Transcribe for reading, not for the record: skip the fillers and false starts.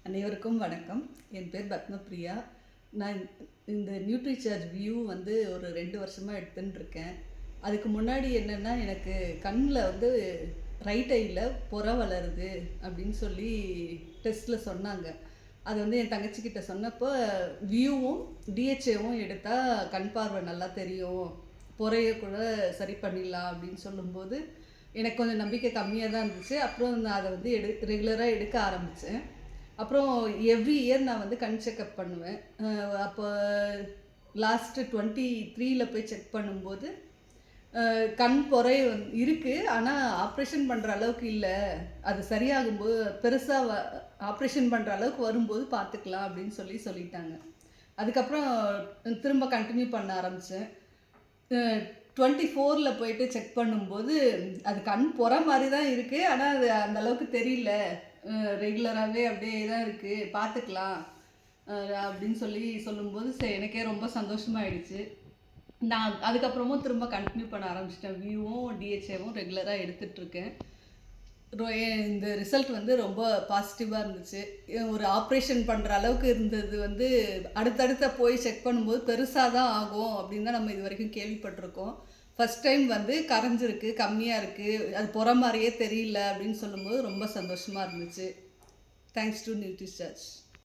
அனைவருக்கும் வணக்கம். என் பேர் பத்மபிரியா. நான் இந்த நியூட்ரிசார்ஜ் வியூ வந்து ஒரு 2 வருஷமாக எடுத்துட்டுருக்கேன். அதுக்கு முன்னாடி என்னென்னா, எனக்கு கண்ணில் வந்து ரைட் ஐயில் புரை வளருது அப்படின்னு சொல்லி டெஸ்ட்டில் சொன்னாங்க. அது வந்து என் தங்கச்சிக்கிட்ட சொன்னப்போ, வியூவும் டிஹெச்ஏவும் எடுத்தால் கண் பார்வை நல்லா தெரியும், புரையை கூட சரி பண்ணிடலாம் அப்படின்னு சொல்லும்போது எனக்கு கொஞ்சம் நம்பிக்கை கம்மியாக தான் இருந்துச்சு. அப்புறம் நான் அதை வந்து ரெகுலராக எடுக்க ஆரம்பித்தேன். அப்புறம் எவ்ரி இயர் நான் வந்து கண் செக்கப் பண்ணுவேன். அப்போ லாஸ்ட்டு 23ல போய் செக் பண்ணும்போது கண் பொறை இருக்குது, ஆனால் ஆப்ரேஷன் பண்ணுற அளவுக்கு இல்லை, அது சரியாகும்போது பெருசாக ஆப்ரேஷன் பண்ணுற அளவுக்கு வரும்போது பார்த்துக்கலாம் அப்படின்னு சொல்லிட்டாங்க. அதுக்கப்புறம் திரும்ப கண்டினியூ பண்ண ஆரம்பித்தேன். 24ல போயிட்டு செக் பண்ணும்போது அது கண் பொறை மாதிரி தான் இருக்குது, ஆனால் அது அந்தளவுக்கு தெரியல, ரெகுலராகவே அப்படியே தான் இருக்குது, பார்த்துக்கலாம் அப்படின்னு சொல்லும்போது எனக்கே ரொம்ப சந்தோஷமாயிடுச்சு. நான் அதுக்கப்புறமும் திரும்ப கண்டினியூ பண்ண ஆரம்பிச்சிட்டேன். வியூவும் டிஹெச்ஏவும் ரெகுலராக எடுத்துகிட்ருக்கேன். இந்த ரிசல்ட் வந்து ரொம்ப பாசிட்டிவாக இருந்துச்சு. ஒரு ஆப்ரேஷன் பண்ணுற அளவுக்கு இருந்தது வந்து அடுத்தடுத்த போய் செக் பண்ணும்போது பெருசாக தான் ஆகும் அப்படின்னு தான் நம்ம இது வரைக்கும் கேள்விப்பட்டிருக்கோம். ஃபஸ்ட் டைம் வந்து கரைஞ்சிருக்கு, கம்மியாக இருக்குது, அது புற மாதிரியே தெரியல அப்படின்னு சொல்லும்போது ரொம்ப சந்தோஷமாக இருந்துச்சு. Thanks to Nutricharge.